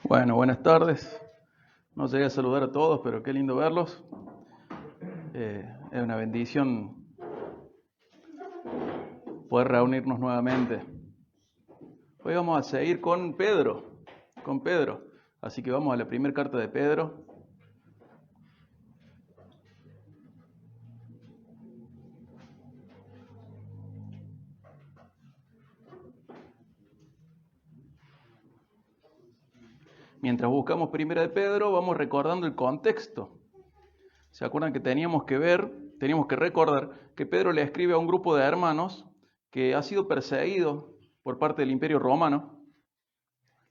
Bueno, buenas tardes. No llegué a saludar a todos, pero qué lindo verlos. Es una bendición poder reunirnos nuevamente. Hoy vamos a seguir con Pedro. Así que vamos a la primera carta de Pedro. Mientras buscamos primera de Pedro, vamos recordando el contexto. ¿Se acuerdan que teníamos que recordar que Pedro le escribe a un grupo de hermanos que ha sido perseguido por parte del Imperio Romano,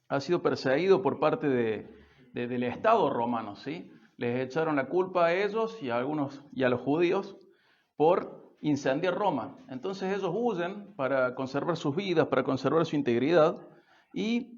ha sido perseguido por parte del Estado romano, ¿sí? Les echaron la culpa a ellos y a los judíos por incendiar Roma. Entonces ellos huyen para conservar sus vidas, para conservar su integridad y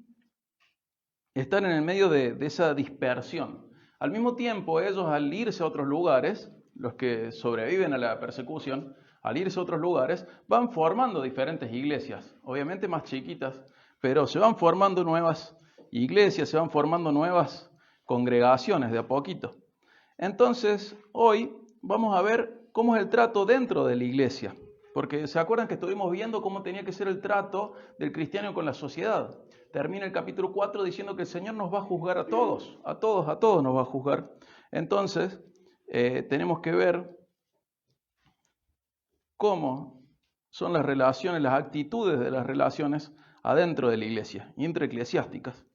están en el medio de esa dispersión. Al mismo tiempo, ellos al irse a otros lugares, los que sobreviven a la persecución, al irse a otros lugares, van formando diferentes iglesias, obviamente más chiquitas, pero se van formando nuevas iglesias, se van formando nuevas congregaciones de a poquito. Entonces, hoy vamos a ver cómo es el trato dentro de la iglesia, porque se acuerdan que estuvimos viendo cómo tenía que ser el trato del cristiano con la sociedad. Termina el capítulo 4 diciendo que el Señor nos va a juzgar a todos nos va a juzgar. Entonces, tenemos que ver cómo son las relaciones, las actitudes de las relaciones adentro de la iglesia, intraeclesiásticas.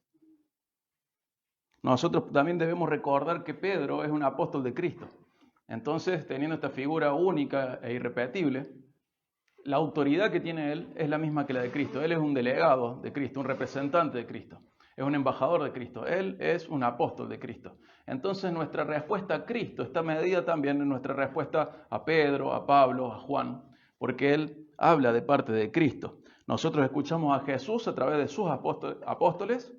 Nosotros también debemos recordar que Pedro es un apóstol de Cristo. Entonces, teniendo esta figura única e irrepetible, la autoridad que tiene él es la misma que la de Cristo. Él es un delegado de Cristo, un representante de Cristo, es un embajador de Cristo, él es un apóstol de Cristo. Entonces nuestra respuesta a Cristo está medida también en nuestra respuesta a Pedro, a Pablo, a Juan, porque él habla de parte de Cristo. Nosotros escuchamos a Jesús a través de sus apóstoles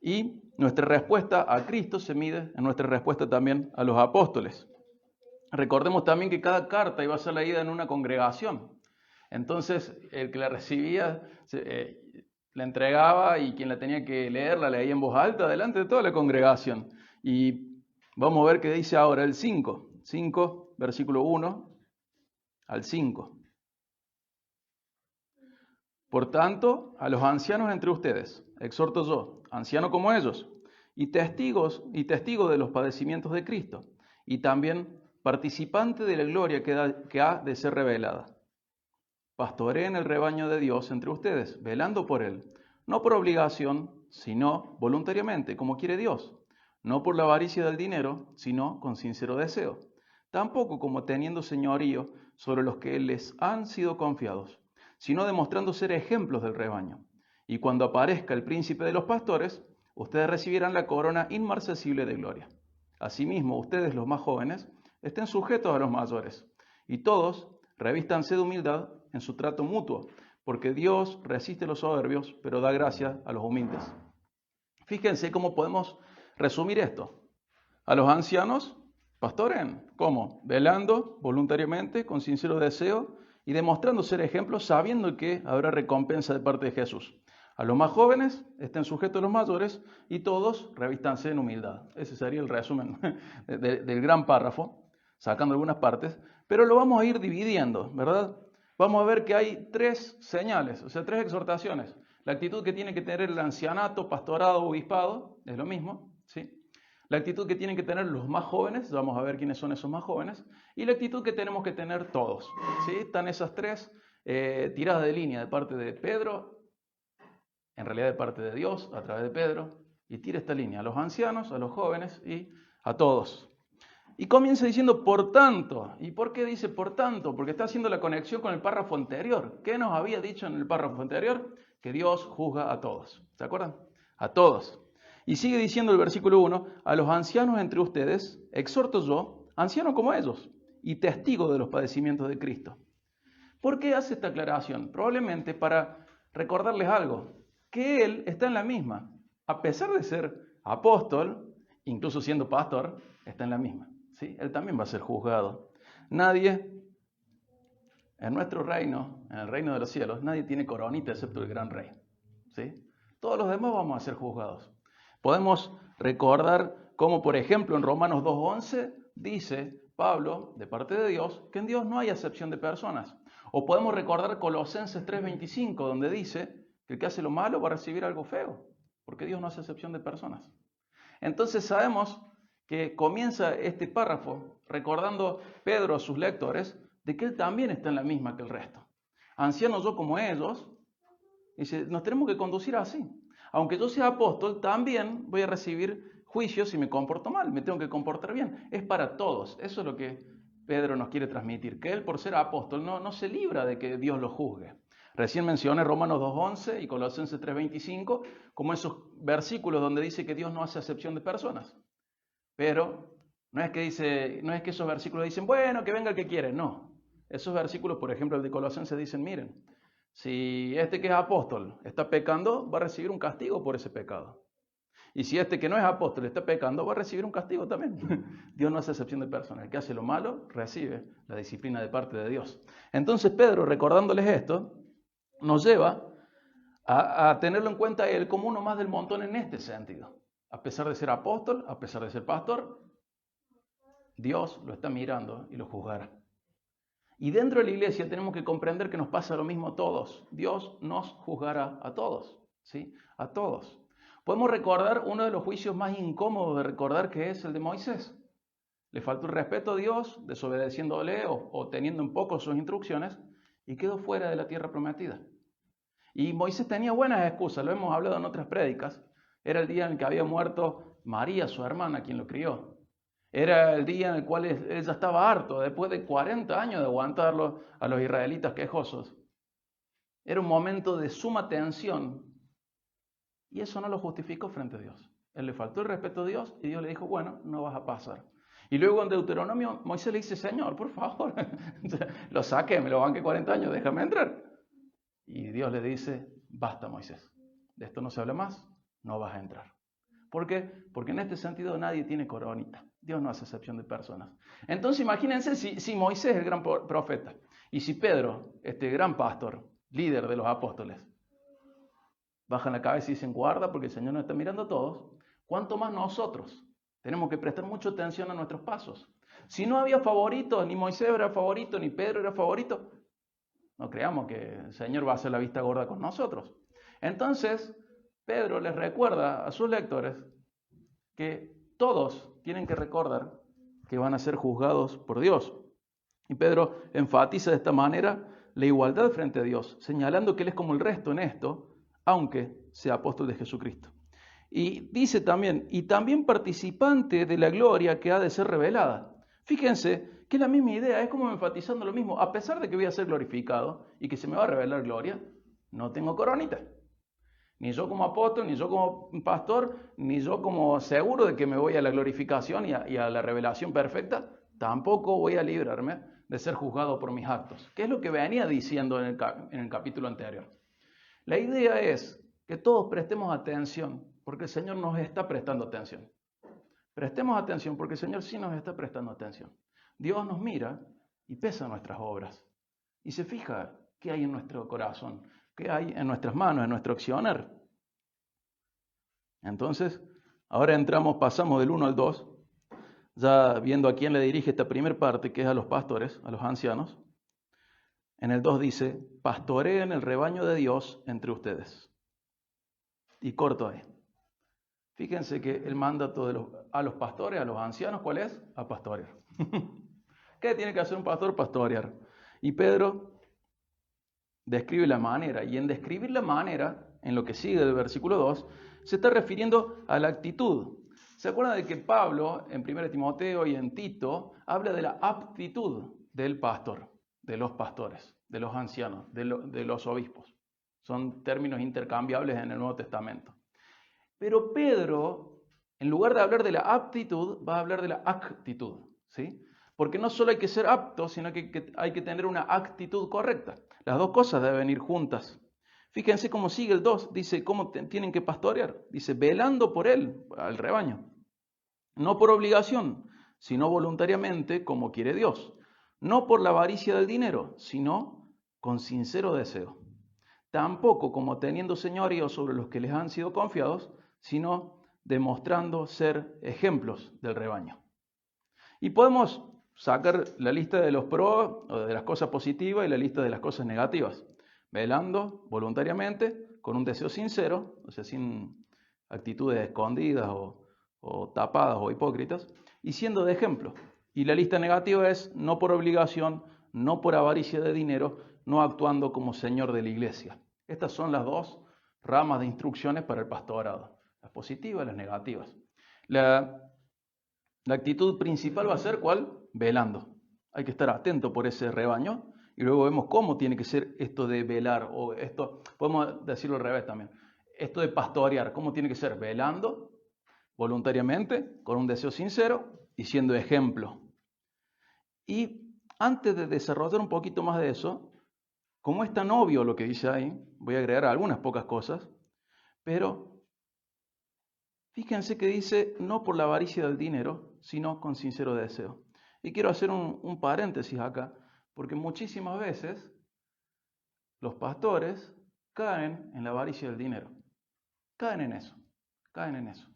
y nuestra respuesta a Cristo se mide en nuestra respuesta también a los apóstoles. Recordemos también que cada carta iba a ser leída en una congregación. Entonces, el que la recibía, la entregaba y quien la tenía que leer, la leía en voz alta, delante de toda la congregación. Y vamos a ver qué dice ahora el 5, versículo 1 al 5. Por tanto, a los ancianos entre ustedes, exhorto yo, anciano como ellos, y testigo de los padecimientos de Cristo, y también participante de la gloria que ha de ser revelada. Pastoreen el rebaño de Dios entre ustedes, velando por él, no por obligación, sino voluntariamente, como quiere Dios, no por la avaricia del dinero, sino con sincero deseo, tampoco como teniendo señorío sobre los que les han sido confiados, sino demostrando ser ejemplos del rebaño. Y cuando aparezca el príncipe de los pastores, ustedes recibirán la corona inmarcesible de gloria. Asimismo, ustedes los más jóvenes, estén sujetos a los mayores, y todos revístanse de humildad en su trato mutuo, porque Dios resiste a los soberbios, pero da gracia a los humildes. Fíjense cómo podemos resumir esto. A los ancianos, pastoren. ¿Cómo? Velando voluntariamente, con sincero deseo y demostrando ser ejemplos, sabiendo que habrá recompensa de parte de Jesús. A los más jóvenes, estén sujetos a los mayores y todos revístanse en humildad. Ese sería el resumen del gran párrafo, sacando algunas partes, pero lo vamos a ir dividiendo, ¿verdad? Vamos a ver que hay tres señales, o sea, tres exhortaciones. La actitud que tiene que tener el ancianato, pastorado, obispado, es lo mismo, ¿sí? La actitud que tienen que tener los más jóvenes, vamos a ver quiénes son esos más jóvenes, y la actitud que tenemos que tener todos, ¿sí? Están esas tres tiradas de línea de parte de Pedro, en realidad de parte de Dios, a través de Pedro, y tira esta línea a los ancianos, a los jóvenes y a todos. Y comienza diciendo por tanto. ¿Y por qué dice por tanto? Porque está haciendo la conexión con el párrafo anterior. ¿Qué nos había dicho en el párrafo anterior? Que Dios juzga a todos. ¿Se acuerdan? A todos. Y sigue diciendo el versículo 1, a los ancianos entre ustedes, exhorto yo, anciano como ellos, y testigo de los padecimientos de Cristo. ¿Por qué hace esta aclaración? Probablemente para recordarles algo, que él está en la misma. A pesar de ser apóstol, incluso siendo pastor, está en la misma. ¿Sí? Él también va a ser juzgado. Nadie, en nuestro reino, en el reino de los cielos, nadie tiene coronita excepto el gran rey. ¿Sí? Todos los demás vamos a ser juzgados. Podemos recordar cómo, por ejemplo, en Romanos 2:11 dice Pablo, de parte de Dios, que en Dios no hay acepción de personas. O podemos recordar Colosenses 3:25, donde dice que el que hace lo malo va a recibir algo feo, porque Dios no hace acepción de personas. Entonces sabemos que comienza este párrafo recordando Pedro a sus lectores de que él también está en la misma que el resto. Anciano yo como ellos, dice, nos tenemos que conducir así. Aunque yo sea apóstol, también voy a recibir juicios si me comporto mal, me tengo que comportar bien. Es para todos. Eso es lo que Pedro nos quiere transmitir, que él por ser apóstol no se libra de que Dios lo juzgue. Recién mencioné Romanos 2:11 y Colosenses 3:25 como esos versículos donde dice que Dios no hace acepción de personas. Pero no es que esos versículos dicen, bueno, que venga el que quiere. No. Esos versículos, por ejemplo, el de Colosenses dicen, miren, si este que es apóstol está pecando, va a recibir un castigo por ese pecado. Y si este que no es apóstol está pecando, va a recibir un castigo también. Dios no hace excepción de personas. El que hace lo malo, recibe la disciplina de parte de Dios. Entonces Pedro, recordándoles esto, nos lleva a tenerlo en cuenta él como uno más del montón en este sentido. A pesar de ser apóstol, a pesar de ser pastor, Dios lo está mirando y lo juzgará. Y dentro de la iglesia tenemos que comprender que nos pasa lo mismo a todos. Dios nos juzgará a todos, ¿sí? A todos. Podemos recordar uno de los juicios más incómodos de recordar, que es el de Moisés. Le faltó el respeto a Dios, desobedeciéndole o teniendo un poco sus instrucciones, y quedó fuera de la tierra prometida. Y Moisés tenía buenas excusas, lo hemos hablado en otras prédicas. Era el día en el que había muerto María, su hermana, quien lo crió. Era el día en el cual él ya estaba harto, después de 40 años de aguantarlo a los israelitas quejosos. Era un momento de suma tensión y eso no lo justificó frente a Dios. Él le faltó el respeto a Dios y Dios le dijo, bueno, no vas a pasar. Y luego en Deuteronomio Moisés le dice, Señor, por favor, lo saqué, me lo banqué 40 años, déjame entrar. Y Dios le dice, basta Moisés, de esto no se habla más, no vas a entrar. ¿Por qué? Porque en este sentido nadie tiene coronita. Dios no hace excepción de personas. Entonces imagínense si Moisés es el gran profeta y si Pedro, este gran pastor, líder de los apóstoles, bajan la cabeza y dicen guarda porque el Señor nos está mirando a todos, ¿cuánto más nosotros? Tenemos que prestar mucha atención a nuestros pasos. Si no había favoritos, ni Moisés era favorito, ni Pedro era favorito, no creamos que el Señor va a hacer la vista gorda con nosotros. Entonces, Pedro les recuerda a sus lectores que todos tienen que recordar que van a ser juzgados por Dios. Y Pedro enfatiza de esta manera la igualdad frente a Dios, señalando que Él es como el resto en esto, aunque sea apóstol de Jesucristo. Y dice también, y también participante de la gloria que ha de ser revelada. Fíjense que es la misma idea, es como enfatizando lo mismo. A pesar de que voy a ser glorificado y que se me va a revelar gloria, no tengo coronita. Ni yo como apóstol, ni yo como pastor, ni yo como seguro de que me voy a la glorificación y a la revelación perfecta, tampoco voy a librarme de ser juzgado por mis actos. ¿Qué es lo que venía diciendo en el capítulo anterior? La idea es que todos prestemos atención, porque el Señor nos está prestando atención. Prestemos atención, porque el Señor sí nos está prestando atención. Dios nos mira y pesa nuestras obras. Y se fija qué hay en nuestro corazón, qué hay en nuestras manos, en nuestro accionar. Entonces, ahora pasamos del 1 al 2, ya viendo a quién le dirige esta primera parte, que es a los pastores, a los ancianos. En el 2 dice, pastoreen el rebaño de Dios entre ustedes. Y corto ahí. Fíjense que el mandato a los pastores, a los ancianos, ¿cuál es? A pastorear. ¿Qué tiene que hacer un pastor? Pastorear. Y Pedro describe la manera, y en describir la manera, en lo que sigue del versículo 2, se está refiriendo a la actitud. ¿Se acuerdan de que Pablo, en 1 Timoteo y en Tito, habla de la aptitud del pastor, de los pastores, de los ancianos, de los obispos? Son términos intercambiables en el Nuevo Testamento. Pero Pedro, en lugar de hablar de la aptitud, va a hablar de la actitud, ¿sí? Porque no solo hay que ser apto, sino que hay que tener una actitud correcta. Las dos cosas deben ir juntas. Fíjense cómo sigue el 2, dice cómo tienen que pastorear. Dice, velando por él, al rebaño. No por obligación, sino voluntariamente, como quiere Dios. No por la avaricia del dinero, sino con sincero deseo. Tampoco como teniendo señorío sobre los que les han sido confiados, sino demostrando ser ejemplos del rebaño. Y podemos sacar la lista de los pros, o de las cosas positivas, y la lista de las cosas negativas. Velando voluntariamente, con un deseo sincero, o sea, sin actitudes escondidas o tapadas o hipócritas, y siendo de ejemplo. Y la lista negativa es no por obligación, no por avaricia de dinero, no actuando como señor de la iglesia. Estas son las dos ramas de instrucciones para el pastorado, las positivas y las negativas. La actitud principal va a ser ¿cuál? Velando. Hay que estar atento por ese rebaño y luego vemos cómo tiene que ser esto de velar, o esto, podemos decirlo al revés también, esto de pastorear, cómo tiene que ser velando voluntariamente, con un deseo sincero y siendo ejemplo. Y antes de desarrollar un poquito más de eso, como es tan obvio lo que dice ahí, voy a agregar algunas pocas cosas, pero fíjense que dice no por la avaricia del dinero, sino con sincero deseo. Y quiero hacer un paréntesis acá, porque muchísimas veces los pastores caen en la avaricia del dinero. Caen en eso.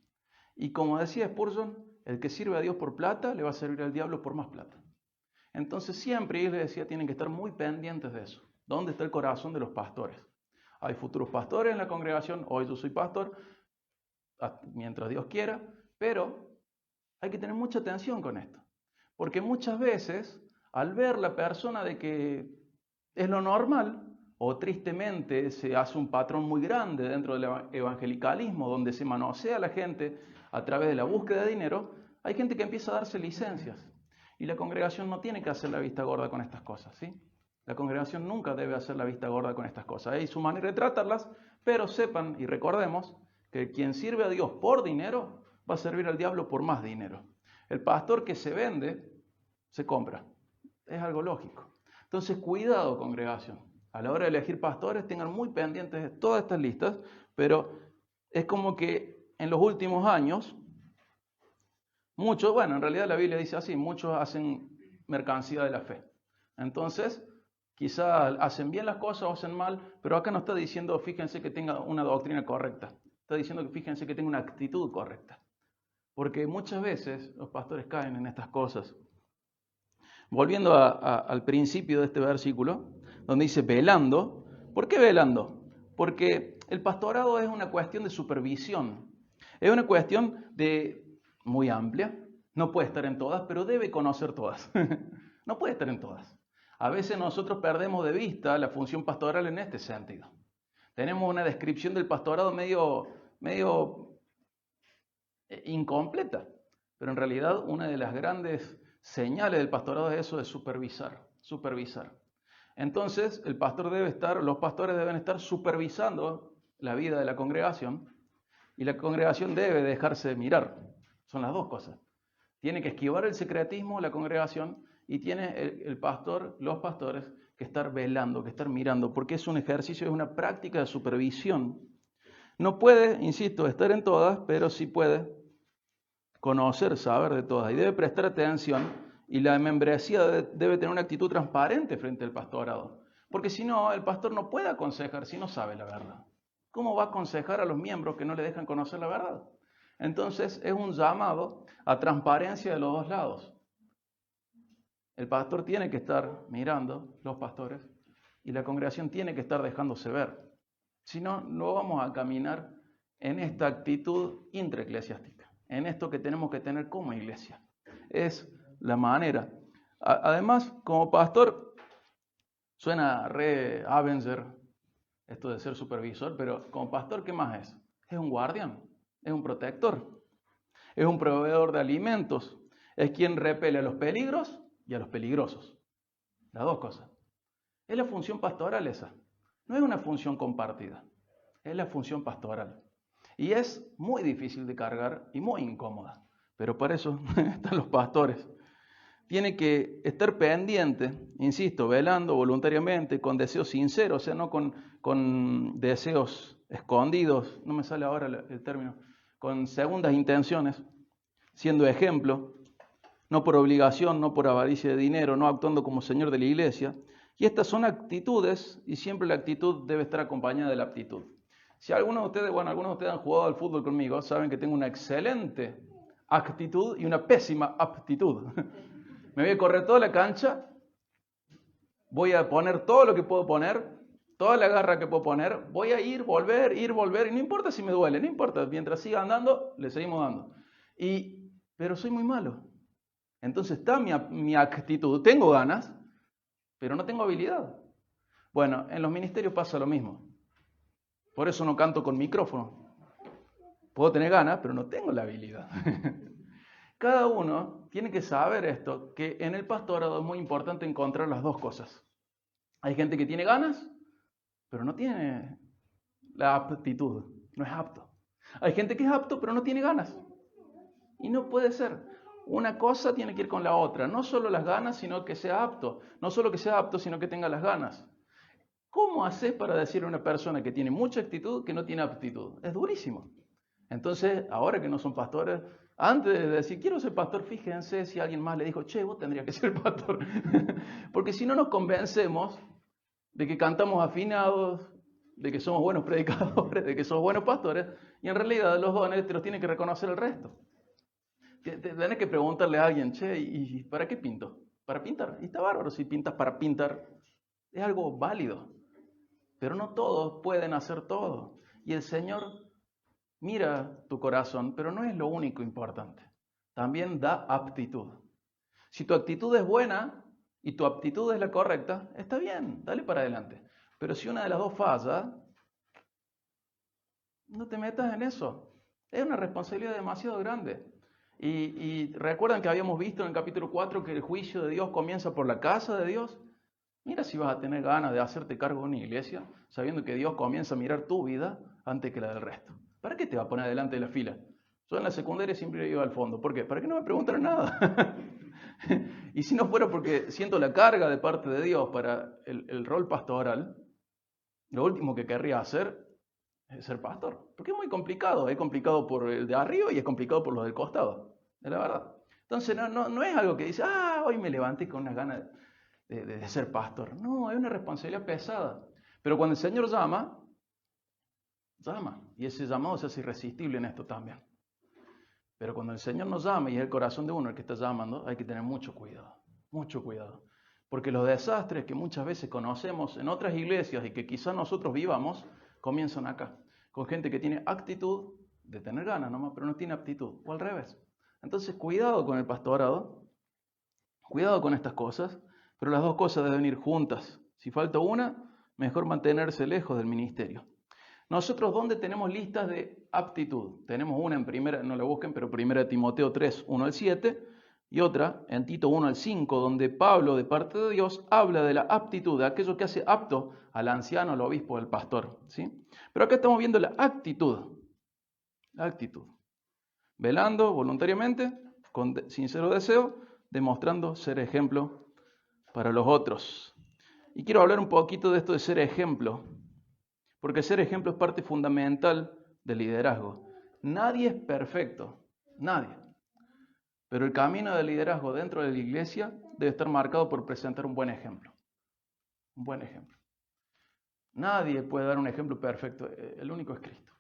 Y como decía Spurgeon, el que sirve a Dios por plata, le va a servir al diablo por más plata. Entonces siempre, y les decía, tienen que estar muy pendientes de eso. ¿Dónde está el corazón de los pastores? Hay futuros pastores en la congregación, hoy yo soy pastor, mientras Dios quiera, pero hay que tener mucha atención con esto. Porque muchas veces, al ver la persona de que es lo normal, o tristemente se hace un patrón muy grande dentro del evangelicalismo, donde se manosea a la gente a través de la búsqueda de dinero, hay gente que empieza a darse licencias. Y la congregación no tiene que hacer la vista gorda con estas cosas, ¿sí? La congregación nunca debe hacer la vista gorda con estas cosas. Hay su manera de tratarlas, pero sepan y recordemos que quien sirve a Dios por dinero va a servir al diablo por más dinero. El pastor que se vende, se compra. Es algo lógico. Entonces, cuidado, congregación. A la hora de elegir pastores, tengan muy pendientes de todas estas listas, pero es como que en los últimos años, muchos, bueno, en realidad la Biblia dice así, muchos hacen mercancía de la fe. Entonces, quizás hacen bien las cosas o hacen mal, pero acá no está diciendo, fíjense que tenga una doctrina correcta. Está diciendo que fíjense que tenga una actitud correcta. Porque muchas veces los pastores caen en estas cosas. Volviendo al principio de este versículo, donde dice velando. ¿Por qué velando? Porque el pastorado es una cuestión de supervisión. Es una cuestión muy amplia. No puede estar en todas, pero debe conocer todas. No puede estar en todas. A veces nosotros perdemos de vista la función pastoral en este sentido. Tenemos una descripción del pastorado medio incompleta, pero en realidad una de las grandes señales del pastorado es eso de supervisar. Entonces, los pastores deben estar supervisando la vida de la congregación y la congregación debe dejarse mirar. Son las dos cosas. Tiene que esquivar el secretismo la congregación y tiene los pastores que estar velando, que estar mirando, porque es un ejercicio, es una práctica de supervisión. No puede, insisto, estar en todas, pero sí puede conocer, saber de todas y debe prestar atención. Y la membresía debe tener una actitud transparente frente al pastorado. Porque si no, el pastor no puede aconsejar si no sabe la verdad. ¿Cómo va a aconsejar a los miembros que no le dejan conocer la verdad? Entonces es un llamado a transparencia de los dos lados. El pastor tiene que estar mirando, los pastores, y la congregación tiene que estar dejándose ver. Si no, no vamos a caminar en esta actitud intraeclesiástica, en esto que tenemos que tener como iglesia. Es la manera. Además, como pastor, suena re Avenger, esto de ser supervisor, pero como pastor, ¿qué más es? Es un guardián, es un protector, es un proveedor de alimentos, es quien repele a los peligros y a los peligrosos. Las dos cosas. Es la función pastoral esa. No es una función compartida, es la función pastoral. Y es muy difícil de cargar y muy incómoda, pero para eso están los pastores. Tiene que estar pendiente, insisto, velando voluntariamente, con deseos sinceros, o sea, no con deseos escondidos, no me sale ahora el término, con segundas intenciones, siendo ejemplo, no por obligación, no por avaricia de dinero, no actuando como señor de la iglesia. Y estas son actitudes, y siempre la actitud debe estar acompañada de la aptitud. Si algunos de ustedes han jugado al fútbol conmigo, saben que tengo una excelente actitud y una pésima aptitud. Me voy a correr toda la cancha, voy a poner todo lo que puedo poner, toda la garra que puedo poner, voy a ir, volver, y no importa si me duele, no importa, mientras siga andando, le seguimos dando. Pero soy muy malo. Entonces está mi actitud, tengo ganas, pero no tengo habilidad. Bueno, en los ministerios pasa lo mismo. Por eso no canto con micrófono. Puedo tener ganas, pero no tengo la habilidad. Cada uno tiene que saber esto, que en el pastorado es muy importante encontrar las dos cosas. Hay gente que tiene ganas, pero no tiene la aptitud, no es apto. Hay gente que es apto, pero no tiene ganas. Y no puede ser. Una cosa tiene que ir con la otra. No solo las ganas, sino que sea apto. No solo que sea apto, sino que tenga las ganas. ¿Cómo haces para decirle a una persona que tiene mucha actitud que no tiene aptitud? Es durísimo. Entonces, ahora que no son pastores, antes de decir quiero ser pastor, fíjense si alguien más le dijo, che, vos tendrías que ser pastor. Porque si no nos convencemos de que cantamos afinados, de que somos buenos predicadores, de que somos buenos pastores, y en realidad los dones te los tiene que reconocer el resto. Tenés que preguntarle a alguien, che, ¿y para qué pinto? ¿Para pintar? Y está bárbaro si pintas para pintar. Es algo válido. Pero no todos pueden hacer todo. Y el Señor mira tu corazón, pero no es lo único importante. También da aptitud. Si tu actitud es buena y tu aptitud es la correcta, está bien, dale para adelante. Pero si una de las dos falla, no te metas en eso. Es una responsabilidad demasiado grande. Y recuerdan que habíamos visto en el capítulo 4 que el juicio de Dios comienza por la casa de Dios. Mira si vas a tener ganas de hacerte cargo de una iglesia, sabiendo que Dios comienza a mirar tu vida antes que la del resto. ¿Para qué te va a poner delante de la fila? Yo en la secundaria siempre iba al fondo. ¿Por qué? Para que no me preguntaran nada. Y si no fuera porque siento la carga de parte de Dios para el rol pastoral, lo último que querría hacer es ser pastor. Porque es muy complicado. Es complicado por el de arriba y es complicado por los del costado. Es la verdad. Entonces no es algo que dice, hoy me levanté con unas ganas de ser pastor. No, es una responsabilidad pesada. Pero cuando el Señor llama. Y ese llamado se hace irresistible en esto también. Pero cuando el Señor nos llama y es el corazón de uno el que está llamando, hay que tener mucho cuidado. Mucho cuidado. Porque los desastres que muchas veces conocemos en otras iglesias y que quizás nosotros vivamos, comienzan acá. Con gente que tiene actitud de tener ganas nomás, pero no tiene aptitud. O al revés. Entonces, cuidado con el pastorado. Cuidado con estas cosas. Pero las dos cosas deben ir juntas. Si falta una, mejor mantenerse lejos del ministerio. Nosotros, ¿dónde tenemos listas de aptitud? Tenemos una en primera, no la busquen, pero primera de Timoteo 3, 1 al 7, y otra en Tito 1 al 5, donde Pablo, de parte de Dios, habla de la aptitud, de aquello que hace apto al anciano, al obispo, al pastor. ¿Sí? Pero acá estamos viendo la actitud. La actitud. Velando voluntariamente, con sincero deseo, demostrando ser ejemplo para los otros. Y quiero hablar un poquito de esto de ser ejemplo, porque ser ejemplo es parte fundamental del liderazgo. Nadie es perfecto, nadie. Pero el camino del liderazgo dentro de la iglesia debe estar marcado por presentar un buen ejemplo. Un buen ejemplo. Nadie puede dar un ejemplo perfecto, el único es Cristo.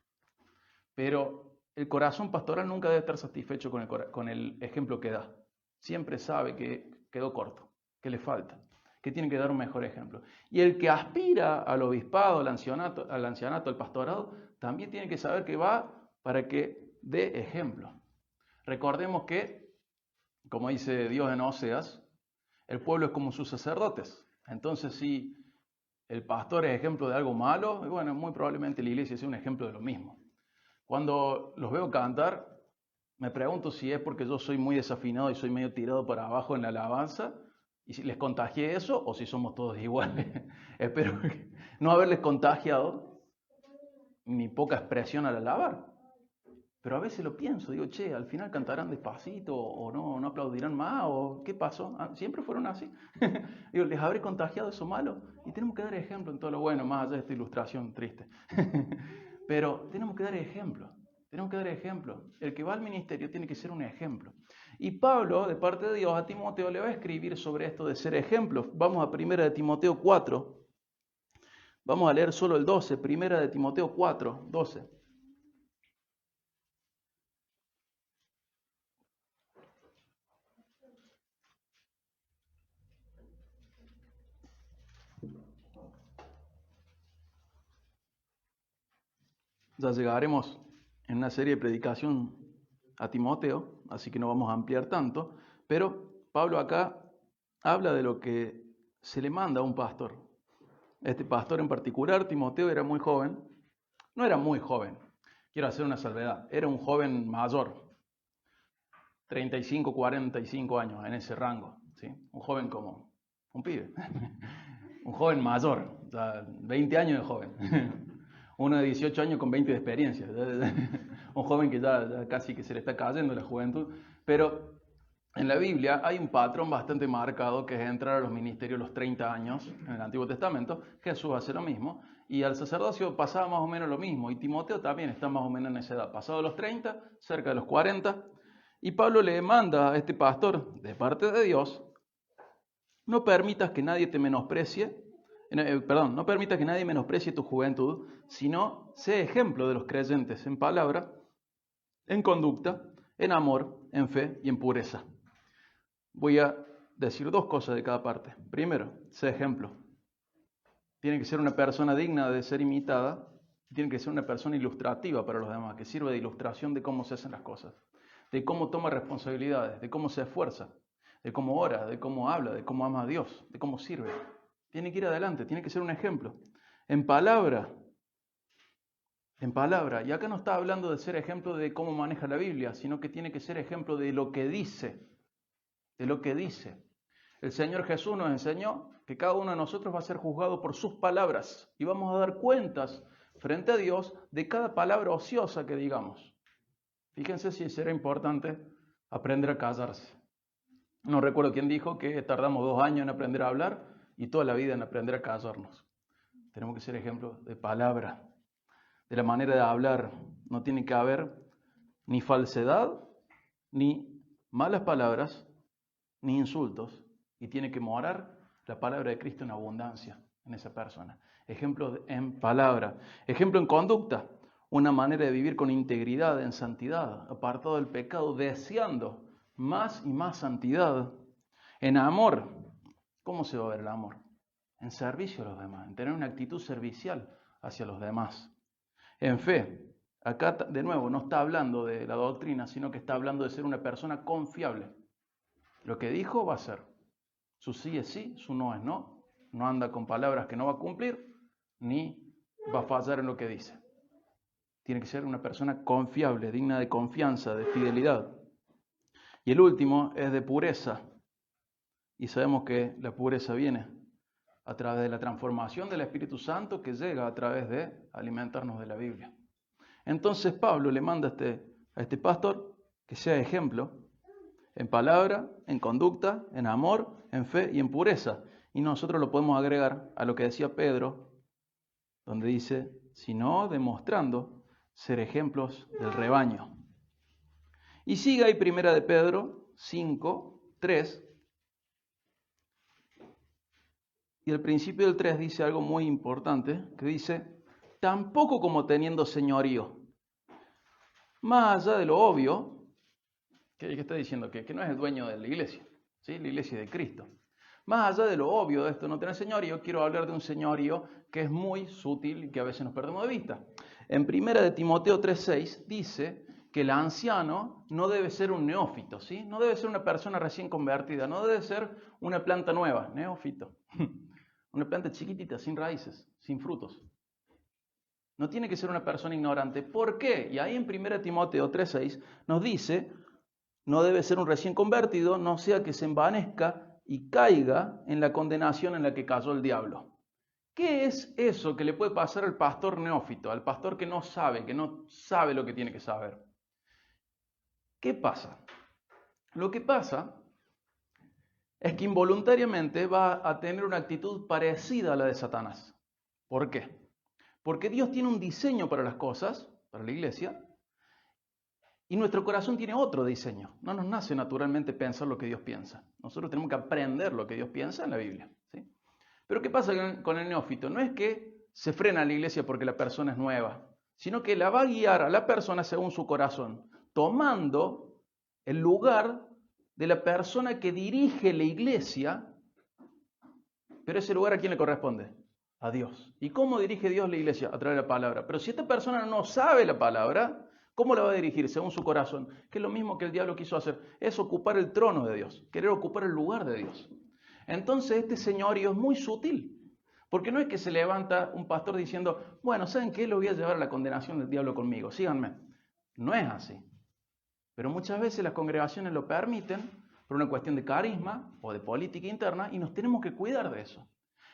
Pero el corazón pastoral nunca debe estar satisfecho con el ejemplo que da. Siempre sabe que quedó corto, que le falta, que tiene que dar un mejor ejemplo. Y el que aspira al obispado, al ancianato, al pastorado, también tiene que saber que va para que dé ejemplo. Recordemos que, como dice Dios en Oseas, el pueblo es como sus sacerdotes. Entonces, si el pastor es ejemplo de algo malo, bueno, muy probablemente la iglesia sea un ejemplo de lo mismo. Cuando los veo cantar, me pregunto si es porque yo soy muy desafinado y soy medio tirado para abajo en la alabanza, y si les contagié eso, o si somos todos iguales. Espero no haberles contagiado mi poca expresión al alabar. Pero a veces lo pienso, digo, che, al final cantarán despacito, o no aplaudirán más, o ¿qué pasó? ¿Siempre fueron así? Digo, ¿les habré contagiado eso malo? Y tenemos que dar ejemplo en todo lo bueno, más allá de esta ilustración triste. Pero tenemos que dar ejemplo. Tenemos que dar ejemplo. El que va al ministerio tiene que ser un ejemplo. Y Pablo, de parte de Dios, a Timoteo le va a escribir sobre esto de ser ejemplo. Vamos a 1 de Timoteo 4, Vamos a leer solo el 12, primera de Timoteo 4, 12. Ya llegaremos en una serie de predicación a Timoteo, así que no vamos a ampliar tanto, pero Pablo acá habla de lo que se le manda a un pastor. Este pastor en particular, Timoteo, era muy joven. No era muy joven, quiero hacer una salvedad, era un joven mayor, 35, 45 años, en ese rango, ¿sí? Un joven como un pibe, un joven mayor, ya 20 años de joven, uno de 18 años con 20 de experiencia, un joven que ya casi que se le está cayendo la juventud, pero en la Biblia hay un patrón bastante marcado que es entrar a los ministerios a los 30 años en el Antiguo Testamento. Jesús hace lo mismo y al sacerdocio pasaba más o menos lo mismo y Timoteo también está más o menos en esa edad, pasado los 30, cerca de los 40, y Pablo le manda a este pastor de parte de Dios: no permitas que nadie te menosprecie, no permitas que nadie menosprecie tu juventud, sino sé ejemplo de los creyentes en palabra, en conducta, en amor, en fe y en pureza. Voy a decir dos cosas de cada parte. Primero, sé ejemplo. Tiene que ser una persona digna de ser imitada, tiene que ser una persona ilustrativa para los demás, que sirva de ilustración de cómo se hacen las cosas, de cómo toma responsabilidades, de cómo se esfuerza, de cómo ora, de cómo habla, de cómo ama a Dios, de cómo sirve. Tiene que ir adelante, tiene que ser un ejemplo. En palabra, y acá no está hablando de ser ejemplo de cómo maneja la Biblia, sino que tiene que ser ejemplo de lo que dice, El Señor Jesús nos enseñó que cada uno de nosotros va a ser juzgado por sus palabras y vamos a dar cuentas frente a Dios de cada palabra ociosa que digamos. Fíjense si será importante aprender a callarse. No recuerdo quién dijo que tardamos 2 años en aprender a hablar y toda la vida en aprender a callarnos. Tenemos que ser ejemplos de palabra, de la manera de hablar. No tiene que haber ni falsedad, ni malas palabras, ni insultos, y tiene que morar la palabra de Cristo en abundancia en esa persona. Ejemplo en palabra, ejemplo en conducta, una manera de vivir con integridad, en santidad, apartado del pecado, deseando más y más santidad. En amor, ¿cómo se va a ver el amor? En servicio a los demás, en tener una actitud servicial hacia los demás. En fe, acá de nuevo no está hablando de la doctrina, sino que está hablando de ser una persona confiable. Lo que dijo va a ser. Su sí es sí, su no es no. No anda con palabras que no va a cumplir, ni va a fallar en lo que dice. Tiene que ser una persona confiable, digna de confianza, de fidelidad. Y el último es de pureza. Y sabemos que la pureza viene a través de la transformación del Espíritu Santo que llega a través de alimentarnos de la Biblia. Entonces Pablo le manda a este pastor que sea ejemplo en palabra, en conducta, en amor, en fe y en pureza. Y nosotros lo podemos agregar a lo que decía Pedro, donde dice, sino demostrando ser ejemplos del rebaño. Y sigue ahí primera de Pedro 5, 3. Y el principio del 3 dice algo muy importante, que dice, tampoco como teniendo señorío. Más allá de lo obvio, ¿qué está diciendo? Que no es el dueño de la iglesia, ¿sí? La iglesia de Cristo. Más allá de lo obvio de esto, no tener señorío, quiero hablar de un señorío que es muy sutil y que a veces nos perdemos de vista. En 1 Timoteo 3:6 dice que el anciano no debe ser un neófito, ¿sí? No debe ser una persona recién convertida, no debe ser una planta nueva, neófito. Una planta chiquitita, sin raíces, sin frutos. No tiene que ser una persona ignorante. ¿Por qué? Y ahí en 1 Timoteo 3:6 nos dice, no debe ser un recién convertido, no sea que se envanezca y caiga en la condenación en la que cayó el diablo. ¿Qué es eso que le puede pasar al pastor neófito, al pastor que no sabe lo que tiene que saber? ¿Qué pasa? Lo que pasa es que involuntariamente va a tener una actitud parecida a la de Satanás. ¿Por qué? Porque Dios tiene un diseño para las cosas, para la iglesia, y nuestro corazón tiene otro diseño. No nos nace naturalmente pensar lo que Dios piensa. Nosotros tenemos que aprender lo que Dios piensa en la Biblia, ¿sí? Pero ¿qué pasa con el neófito? No es que se frena la iglesia porque la persona es nueva, sino que la va a guiar a la persona según su corazón, tomando el lugar de la persona que dirige la iglesia, pero ese lugar ¿a quién le corresponde? A Dios. ¿Y cómo dirige Dios la iglesia? A través de la palabra. Pero si esta persona no sabe la palabra, ¿cómo la va a dirigir? Según su corazón. Que es lo mismo que el diablo quiso hacer. Es ocupar el trono de Dios. Querer ocupar el lugar de Dios. Entonces este señorío es muy sutil. Porque no es que se levanta un pastor diciendo, bueno, ¿saben qué? Lo voy a llevar a la condenación del diablo conmigo. Síganme. No es así. Pero muchas veces las congregaciones lo permiten por una cuestión de carisma o de política interna y nos tenemos que cuidar de eso.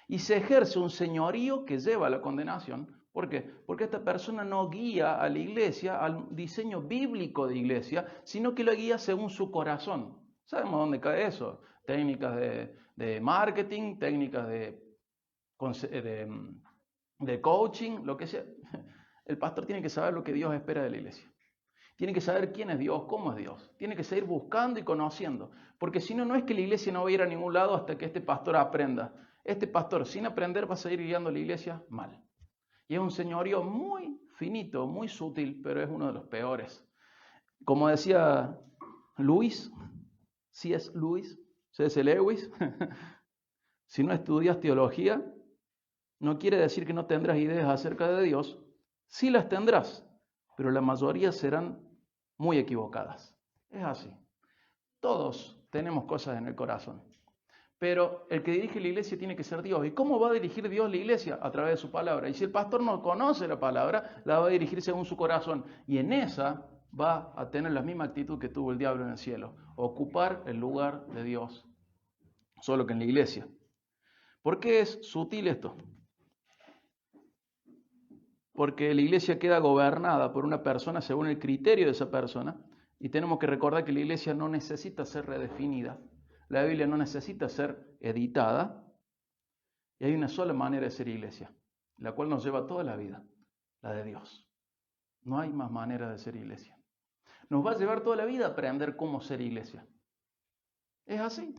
Y se ejerce un señorío que lleva a la condenación. ¿Por qué? Porque esta persona no guía a la iglesia al diseño bíblico de iglesia, sino que lo guía según su corazón. ¿Sabemos dónde cae eso? Técnicas de marketing, técnicas de coaching, lo que sea. El pastor tiene que saber lo que Dios espera de la iglesia. Tiene que saber quién es Dios, cómo es Dios. Tiene que seguir buscando y conociendo. Porque si no, no es que la iglesia no va a ir a ningún lado hasta que este pastor aprenda. Este pastor, sin aprender, va a seguir guiando a la iglesia mal. Y es un señorío muy finito, muy sutil, pero es uno de los peores. Como decía Lewis, C.S. Lewis, si no estudias teología, no quiere decir que no tendrás ideas acerca de Dios. Sí las tendrás, pero la mayoría serán muy equivocadas. Es así. Todos tenemos cosas en el corazón. Pero el que dirige la iglesia tiene que ser Dios. ¿Y cómo va a dirigir Dios la iglesia? A través de su palabra. Y si el pastor no conoce la palabra, la va a dirigir según su corazón. Y en esa va a tener la misma actitud que tuvo el diablo en el cielo. Ocupar el lugar de Dios. Solo que en la iglesia. ¿Por qué es sutil esto? Porque la iglesia queda gobernada por una persona según el criterio de esa persona. Y tenemos que recordar que la iglesia no necesita ser redefinida. La Biblia no necesita ser editada. Y hay una sola manera de ser iglesia, la cual nos lleva toda la vida, la de Dios. No hay más manera de ser iglesia. Nos va a llevar toda la vida a aprender cómo ser iglesia. Es así.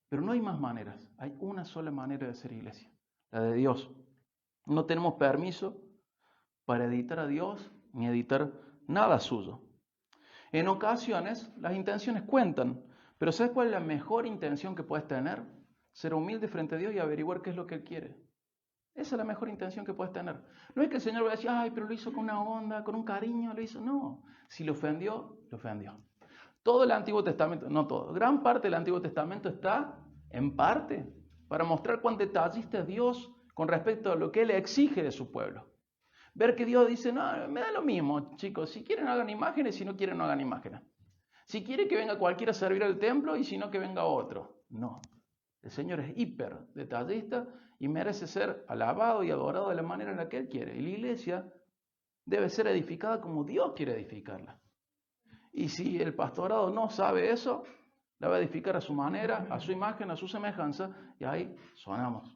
Pero no hay más maneras. Hay una sola manera de ser iglesia, la de Dios. No tenemos permiso para editar a Dios ni editar nada suyo. En ocasiones las intenciones cuentan, pero ¿sabes cuál es la mejor intención que puedes tener? Ser humilde frente a Dios y averiguar qué es lo que Él quiere. Esa es la mejor intención que puedes tener. No es que el Señor va a decir, ay, pero lo hizo con una onda, con un cariño, lo hizo. No, si lo ofendió, lo ofendió. Todo el Antiguo Testamento, no todo, gran parte del Antiguo Testamento está, en parte, para mostrar cuán detallista es Dios con respecto a lo que Él exige de su pueblo. Ver que Dios dice, no, me da lo mismo, chicos, si quieren hagan imágenes, si no quieren no hagan imágenes. Si quiere que venga cualquiera a servir al templo y si no que venga otro. No, el Señor es hiper detallista y merece ser alabado y adorado de la manera en la que Él quiere. Y la iglesia debe ser edificada como Dios quiere edificarla. Y si el pastorado no sabe eso, la va a edificar a su manera, a su imagen, a su semejanza, y ahí sonamos.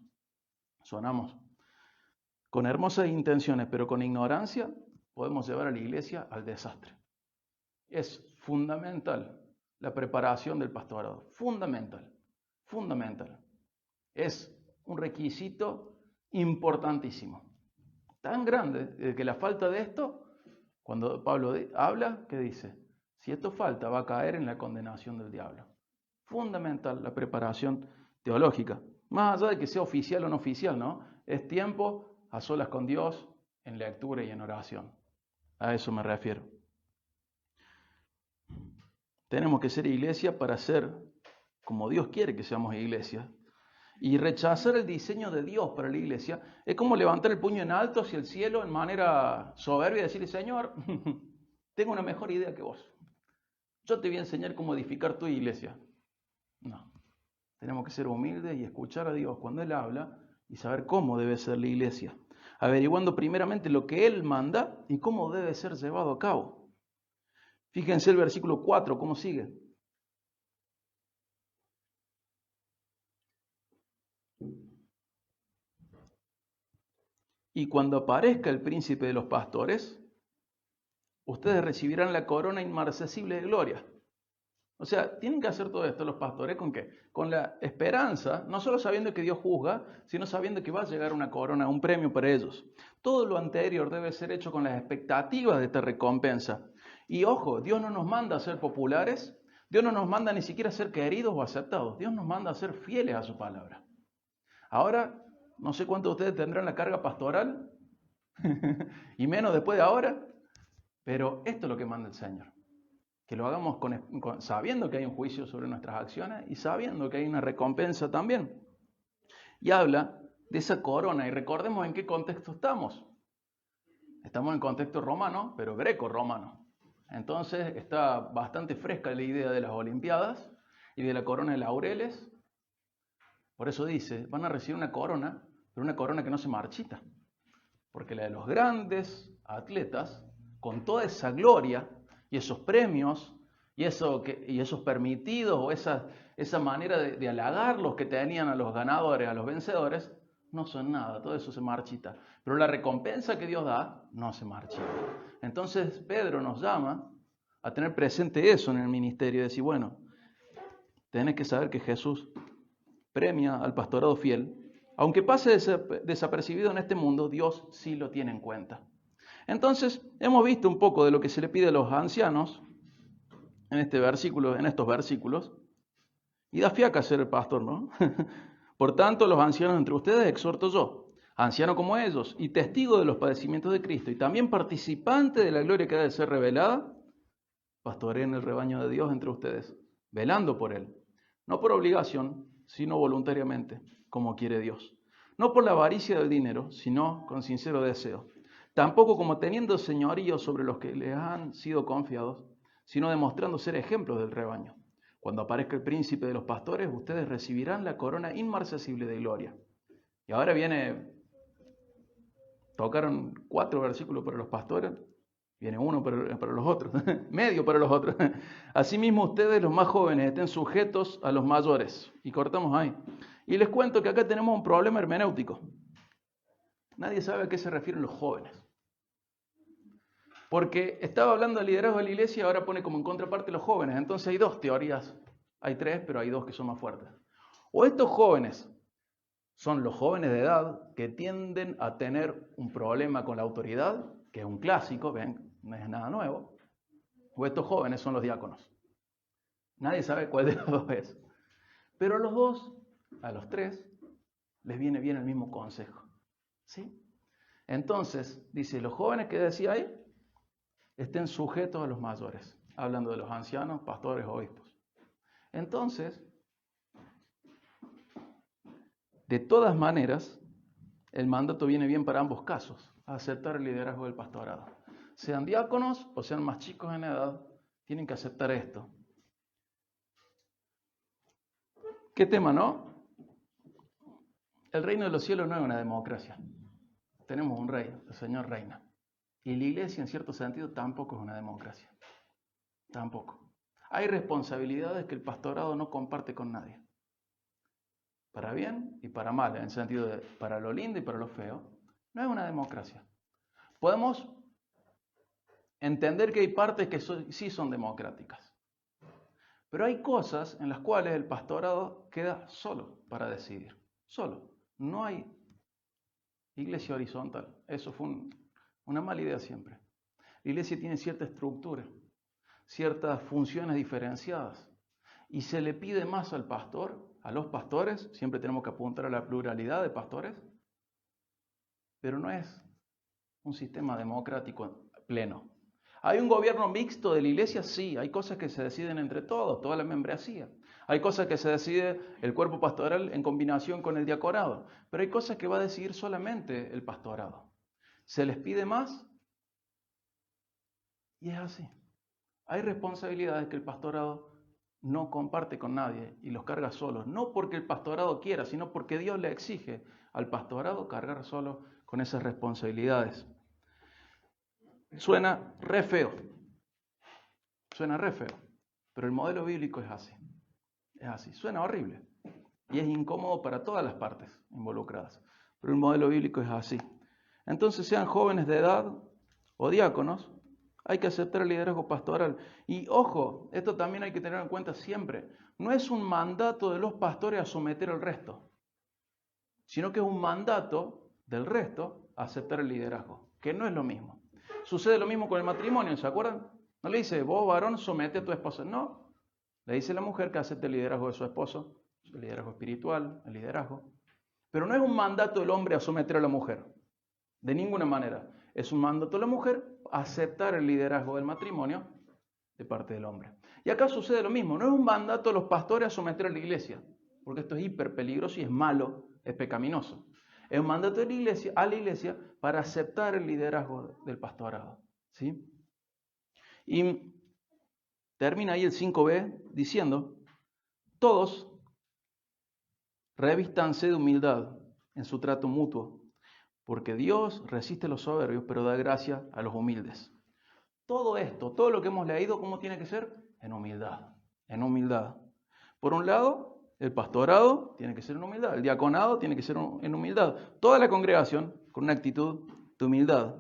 Con hermosas intenciones, pero con ignorancia, podemos llevar a la iglesia al desastre. Es fundamental la preparación del pastorado. Fundamental. Es un requisito importantísimo. Tan grande que la falta de esto, cuando Pablo habla, ¿qué dice? Si esto falta, va a caer en la condenación del diablo. Fundamental la preparación teológica. Más allá de que sea oficial o no oficial, ¿no? Es tiempo a solas con Dios, en lectura y en oración. A eso me refiero. Tenemos que ser iglesia para ser como Dios quiere que seamos iglesia. Y rechazar el diseño de Dios para la iglesia es como levantar el puño en alto hacia el cielo en manera soberbia y decirle, Señor, tengo una mejor idea que vos. Yo te voy a enseñar cómo edificar tu iglesia. No. Tenemos que ser humildes y escuchar a Dios cuando Él habla y saber cómo debe ser la iglesia, averiguando primeramente lo que Él manda y cómo debe ser llevado a cabo. Fíjense el versículo 4, cómo sigue. Y cuando aparezca el príncipe de los pastores, ustedes recibirán la corona inmarcesible de gloria. O sea, tienen que hacer todo esto los pastores ¿con qué? Con la esperanza, no solo sabiendo que Dios juzga, sino sabiendo que va a llegar una corona, un premio para ellos. Todo lo anterior debe ser hecho con las expectativas de esta recompensa. Y ojo, Dios no nos manda a ser populares, Dios no nos manda ni siquiera a ser queridos o aceptados, Dios nos manda a ser fieles a su palabra. Ahora, no sé cuántos de ustedes tendrán la carga pastoral, y menos después de ahora, pero esto es lo que manda el Señor. Que lo hagamos sabiendo que hay un juicio sobre nuestras acciones y sabiendo que hay una recompensa también. Y habla de esa corona, y recordemos en qué contexto estamos. Estamos en contexto romano, pero greco-romano. Entonces está bastante fresca la idea de las Olimpiadas y de la corona de laureles. Por eso dice, van a recibir una corona, pero una corona que no se marchita. Porque la de los grandes atletas, con toda esa gloria y esos premios y esos permitidos o esa manera de halagarlos que tenían a los ganadores, a los vencedores, no son nada, todo eso se marchita. Pero la recompensa que Dios da no se marchita. Entonces Pedro nos llama a tener presente eso en el ministerio, de decir, bueno, tenés que saber que Jesús premia al pastorado fiel. Aunque pase desapercibido en este mundo, Dios sí lo tiene en cuenta. Entonces, hemos visto un poco de lo que se le pide a los ancianos en estos versículos, y da fiaca ser el pastor, ¿no? Por tanto, los ancianos entre ustedes exhorto yo, anciano como ellos, y testigo de los padecimientos de Cristo, y también participante de la gloria que ha de ser revelada, pastoreen el rebaño de Dios entre ustedes, velando por él, no por obligación, sino voluntariamente, como quiere Dios. No por la avaricia del dinero, sino con sincero deseo. Tampoco como teniendo señorío sobre los que les han sido confiados, sino demostrando ser ejemplos del rebaño. Cuando aparezca el príncipe de los pastores, ustedes recibirán la corona inmarcesible de gloria. Y ahora tocaron 4 versículos para los pastores, viene uno para los otros, medio para los otros. Asimismo, ustedes, los más jóvenes, estén sujetos a los mayores. Y cortamos ahí. Y les cuento que acá tenemos un problema hermenéutico. Nadie sabe a qué se refieren los jóvenes. Porque estaba hablando del liderazgo de la iglesia y ahora pone como en contraparte los jóvenes. Entonces hay 2 teorías. Hay 3, pero hay 2 que son más fuertes. O estos jóvenes son los jóvenes de edad que tienden a tener un problema con la autoridad, que es un clásico, ven, no es nada nuevo. O estos jóvenes son los diáconos. Nadie sabe cuál de los 2 es. Pero a los 3, les viene bien el mismo consejo. ¿Sí? Entonces, dice, los jóvenes que decía ahí, estén sujetos a los mayores. Hablando de los ancianos, pastores, obispos. Entonces, de todas maneras, el mandato viene bien para ambos casos, aceptar el liderazgo del pastorado. Sean diáconos o sean más chicos en edad, tienen que aceptar esto. ¿Qué tema, no? El reino de los cielos no es una democracia. Tenemos un rey, el Señor reina. Y la iglesia, en cierto sentido, tampoco es una democracia. Tampoco. Hay responsabilidades que el pastorado no comparte con nadie. Para bien y para mal, en el sentido de para lo lindo y para lo feo. No es una democracia. Podemos entender que hay partes que sí son democráticas. Pero hay cosas en las cuales el pastorado queda solo para decidir. Solo. No hay iglesia horizontal. Eso fue una mala idea siempre. La iglesia tiene cierta estructura, ciertas funciones diferenciadas. Y se le pide más al pastor, a los pastores, siempre tenemos que apuntar a la pluralidad de pastores, pero no es un sistema democrático pleno. ¿Hay un gobierno mixto de la iglesia? Sí, hay cosas que se deciden entre todos, toda la membresía. Hay cosas que se decide el cuerpo pastoral en combinación con el diaconado, pero hay cosas que va a decidir solamente el pastorado. Se les pide más y es así. Hay responsabilidades que el pastorado no comparte con nadie y los carga solos, no porque el pastorado quiera, sino porque Dios le exige al pastorado cargar solo con esas responsabilidades. Suena re feo, pero el modelo bíblico es así, suena horrible y es incómodo para todas las partes involucradas, pero el modelo bíblico es así. Entonces, sean jóvenes de edad o diáconos, Hay que aceptar el liderazgo pastoral. Y ojo, esto también hay que tener en cuenta siempre. No es un mandato de los pastores a someter al resto, sino que es un mandato del resto a aceptar el liderazgo, que no es lo mismo. Sucede lo mismo con el matrimonio, ¿se acuerdan? No le dice, vos varón, somete a tu esposa. No, le dice a la mujer que acepte el liderazgo de su esposo, el liderazgo espiritual, el liderazgo. Pero no es un mandato del hombre a someter a la mujer, de ninguna manera. Es un mandato de la mujer a aceptar el liderazgo del matrimonio de parte del hombre. Y acá sucede lo mismo, no es un mandato de los pastores a someter a la iglesia, porque esto es hiper peligroso y es malo, es pecaminoso. Es un mandato de la iglesia, a la iglesia para aceptar el liderazgo del pastorado. ¿Sí? Y termina ahí el 5b diciendo, todos revístanse de humildad en su trato mutuo, porque Dios resiste a los soberbios, pero da gracia a los humildes. Todo esto, todo lo que hemos leído, ¿cómo tiene que ser? En humildad, en humildad. Por un lado, el pastorado tiene que ser en humildad, el diaconado tiene que ser en humildad. Toda la congregación con una actitud de humildad.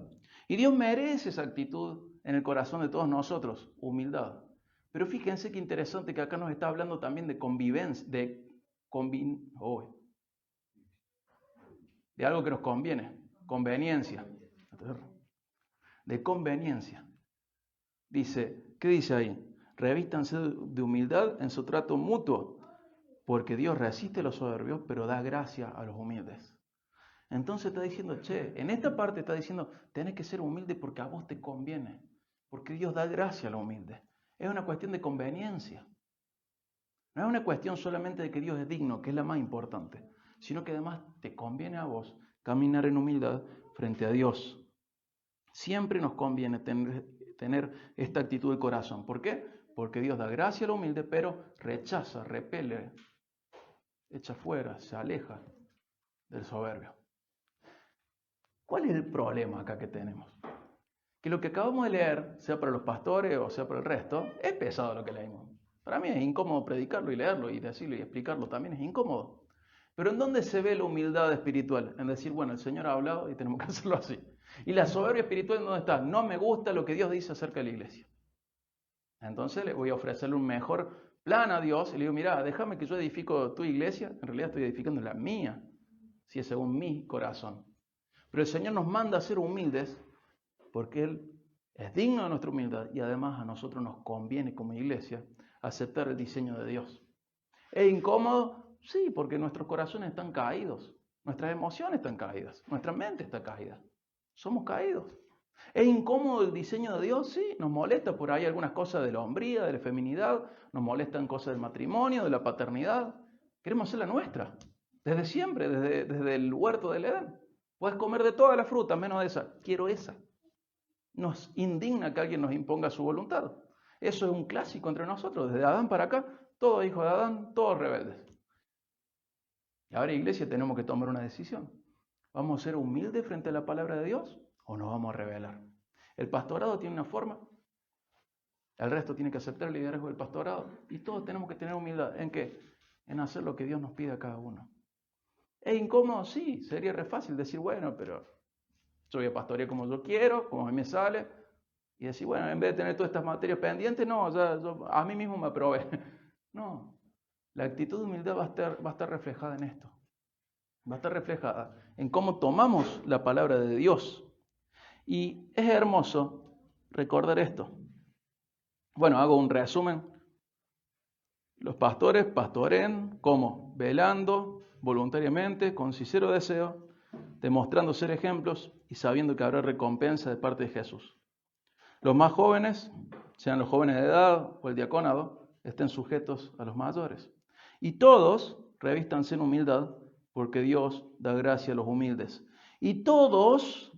Y Dios merece esa actitud en el corazón de todos nosotros, humildad. Pero fíjense qué interesante que acá nos está hablando también de convivencia, de algo que nos conviene, conveniencia. De conveniencia. Dice, ¿qué dice ahí? Revístanse de humildad en su trato mutuo, porque Dios resiste a los soberbios, pero da gracia a los humildes. Entonces está diciendo, en esta parte está diciendo, tenés que ser humilde porque a vos te conviene, porque Dios da gracia a los humildes. Es una cuestión de conveniencia. No es una cuestión solamente de que Dios es digno, que es la más importante, sino que además te conviene a vos caminar en humildad frente a Dios. Siempre nos conviene tener esta actitud del corazón. ¿Por qué? Porque Dios da gracia al humilde, pero rechaza, repele, echa fuera, se aleja del soberbio. ¿Cuál es el problema acá que tenemos? Que lo que acabamos de leer, sea para los pastores o sea para el resto, es pesado lo que leímos. Para mí es incómodo predicarlo y leerlo y decirlo y explicarlo, también es incómodo. Pero ¿en dónde se ve la humildad espiritual? En decir, bueno, el Señor ha hablado y tenemos que hacerlo así. ¿Y la soberbia espiritual en dónde está? No me gusta lo que Dios dice acerca de la iglesia. Entonces le voy a ofrecerle un mejor plan a Dios y le digo, mira, déjame que yo edifico tu iglesia, en realidad estoy edificando la mía, si es según mi corazón. Pero el Señor nos manda a ser humildes porque Él es digno de nuestra humildad y además a nosotros nos conviene como iglesia aceptar el diseño de Dios. ¿Es incómodo? Sí, porque nuestros corazones están caídos, nuestras emociones están caídas, nuestra mente está caída. Somos caídos. ¿Es incómodo el diseño de Dios? Sí, nos molesta por ahí algunas cosas de la hombría, de la feminidad, nos molestan cosas del matrimonio, de la paternidad. Queremos hacer la nuestra, desde siempre, desde el huerto del Edén. Puedes comer de todas las frutas, menos de esa. Quiero esa. Nos indigna que alguien nos imponga su voluntad. Eso es un clásico entre nosotros. Desde Adán para acá, todos hijos de Adán, todos rebeldes. Y ahora, iglesia, tenemos que tomar una decisión. ¿Vamos a ser humildes frente a la palabra de Dios o nos vamos a rebelar? El pastorado tiene una forma, el resto tiene que aceptar el liderazgo del pastorado y todos tenemos que tener humildad. ¿En qué? En hacer lo que Dios nos pide a cada uno. ¿Es incómodo? Sí, sería re fácil decir, bueno, pero yo voy a pastorear como yo quiero, como a mí me sale, y decir, bueno, en vez de tener todas estas materias pendientes, no, yo a mí mismo me aprobé. No, la actitud de humildad va a estar reflejada en esto. Va a estar reflejada en cómo tomamos la palabra de Dios. Y es hermoso recordar esto. Bueno, hago un resumen. Los pastores pastorean como velando voluntariamente, con sincero deseo, demostrando ser ejemplos y sabiendo que habrá recompensa de parte de Jesús. Los más jóvenes, sean los jóvenes de edad o el diaconado, estén sujetos a los mayores. Y todos revístanse en humildad, porque Dios da gracia a los humildes. Y todos,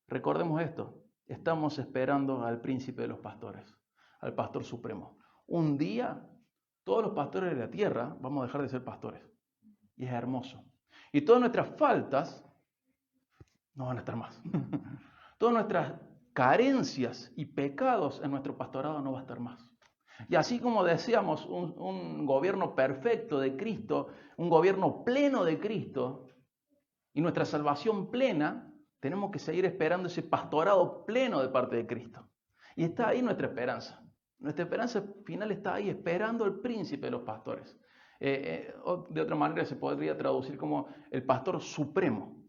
recordemos esto, estamos esperando al príncipe de los pastores, al pastor supremo. Un día, todos los pastores de la tierra vamos a dejar de ser pastores. Y es hermoso. Y todas nuestras faltas no van a estar más. Todas nuestras carencias y pecados en nuestro pastorado no va a estar más. Y así como deseamos un gobierno perfecto de Cristo, un gobierno pleno de Cristo y nuestra salvación plena, tenemos que seguir esperando ese pastorado pleno de parte de Cristo. Y está ahí nuestra esperanza. Nuestra esperanza final está ahí, esperando al príncipe de los pastores. O de otra manera se podría traducir como el pastor supremo.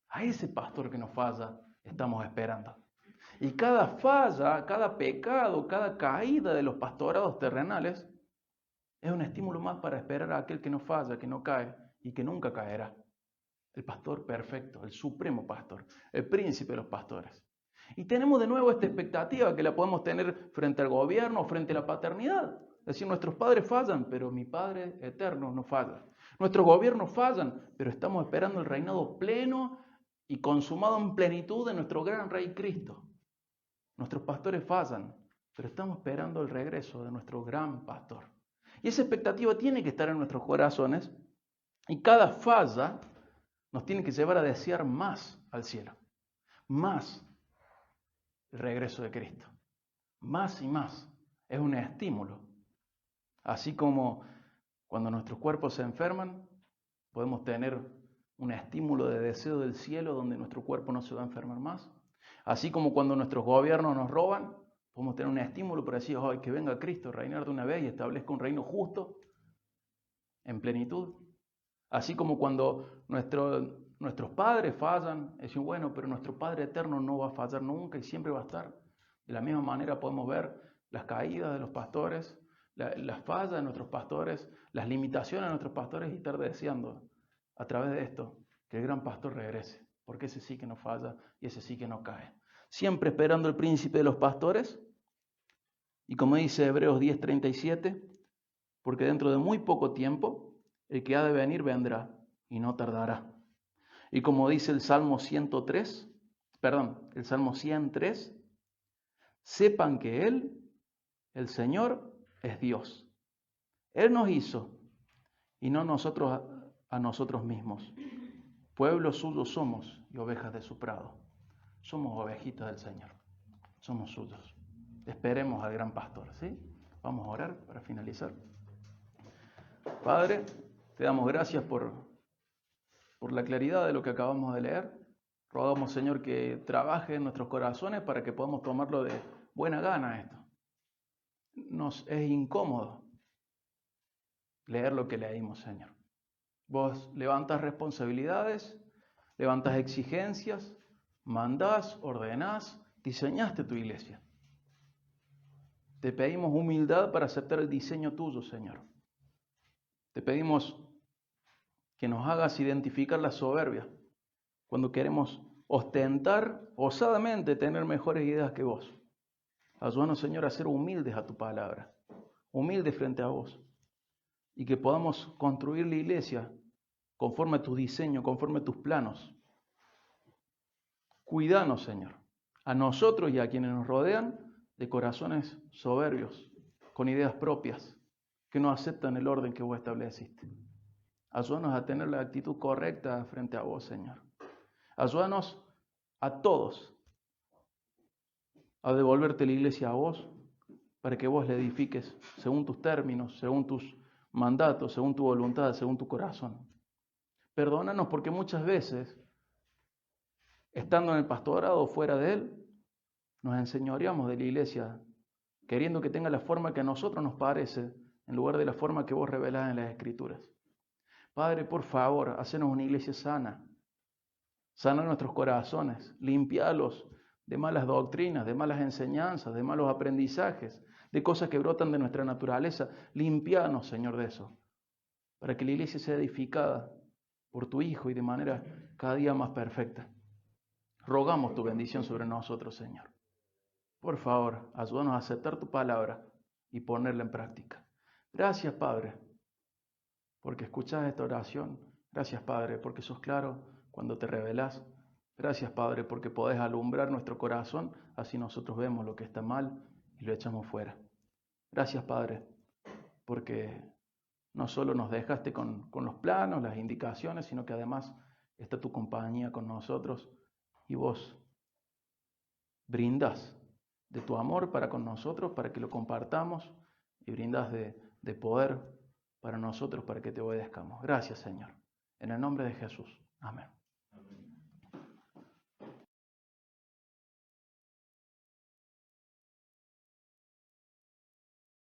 A ese pastor que nos falla, estamos esperando. Y cada falla, cada pecado, cada caída de los pastorados terrenales es un estímulo más para esperar a aquel que no falla, que no cae y que nunca caerá. El pastor perfecto, el supremo pastor, el príncipe de los pastores. Y tenemos de nuevo esta expectativa que la podemos tener frente al gobierno, frente a la paternidad. Es decir, nuestros padres fallan, pero mi Padre eterno no falla. Nuestros gobiernos fallan, pero estamos esperando el reinado pleno y consumado en plenitud de nuestro gran Rey Cristo. Nuestros pastores fallan, pero estamos esperando el regreso de nuestro gran pastor. Y esa expectativa tiene que estar en nuestros corazones y cada falla nos tiene que llevar a desear más al cielo, más el regreso de Cristo, más y más. Es un estímulo. Así como cuando nuestros cuerpos se enferman, podemos tener un estímulo de deseo del cielo donde nuestro cuerpo no se va a enfermar más. Así como cuando nuestros gobiernos nos roban, podemos tener un estímulo para decir, ¡ay, que venga Cristo a reinar de una vez y establezca un reino justo, en plenitud! Así como cuando nuestros padres fallan, decimos, bueno, pero nuestro Padre eterno no va a fallar nunca y siempre va a estar. De la misma manera podemos ver las caídas de los pastores, las fallas de nuestros pastores, las limitaciones de nuestros pastores y estar deseando a través de esto que el gran pastor regrese, porque ese sí que no falla y ese sí que no cae. Siempre esperando el príncipe de los pastores y como dice Hebreos 10:37, porque dentro de muy poco tiempo el que ha de venir vendrá y no tardará. Y como dice el Salmo 103, el Salmo 103, sepan que Él, el Señor, es Dios. Él nos hizo y no nosotros a nosotros mismos. Pueblo suyo somos y ovejas de su prado. Somos ovejitas del Señor. Somos suyos. Esperemos al gran pastor, ¿sí? Vamos a orar para finalizar. Padre, te damos gracias por la claridad de lo que acabamos de leer. Rogamos, Señor, que trabaje en nuestros corazones para que podamos tomarlo de buena gana esto. Nos es incómodo leer lo que leímos, Señor. Vos levantás responsabilidades, levantás exigencias, mandás, ordenás, diseñaste tu iglesia. Te pedimos humildad para aceptar el diseño tuyo, Señor. Te pedimos que nos hagas identificar la soberbia cuando queremos ostentar osadamente tener mejores ideas que vos. Ayúdanos, Señor, a ser humildes a tu palabra, humildes frente a vos, y que podamos construir la iglesia conforme a tu diseño, conforme a tus planos. Cuidanos, Señor, a nosotros y a quienes nos rodean de corazones soberbios, con ideas propias, que no aceptan el orden que vos estableciste. Ayúdanos a tener la actitud correcta frente a vos, Señor. Ayúdanos a todos a devolverte la iglesia a vos, para que vos la edifiques según tus términos, según tus mandatos, según tu voluntad, según tu corazón. Perdónanos porque muchas veces, estando en el pastorado o fuera de él, nos enseñoreamos de la iglesia, queriendo que tenga la forma que a nosotros nos parece, en lugar de la forma que vos revelás en las Escrituras. Padre, por favor, hacenos una iglesia sana. Sana nuestros corazones, limpialos de malas doctrinas, de malas enseñanzas, de malos aprendizajes, de cosas que brotan de nuestra naturaleza. Limpianos, Señor, de eso, para que la iglesia sea edificada por tu Hijo y de manera cada día más perfecta. Rogamos tu bendición sobre nosotros, Señor. Por favor, ayúdanos a aceptar tu palabra y ponerla en práctica. Gracias, Padre, porque escuchás esta oración. Gracias, Padre, porque sos claro cuando te revelás. Gracias, Padre, porque podés alumbrar nuestro corazón, así nosotros vemos lo que está mal y lo echamos fuera. Gracias, Padre, porque no solo nos dejaste con los planos, las indicaciones, sino que además está tu compañía con nosotros y vos brindás de tu amor para con nosotros, para que lo compartamos y brindás de poder para nosotros, para que te obedezcamos. Gracias, Señor. En el nombre de Jesús. Amén.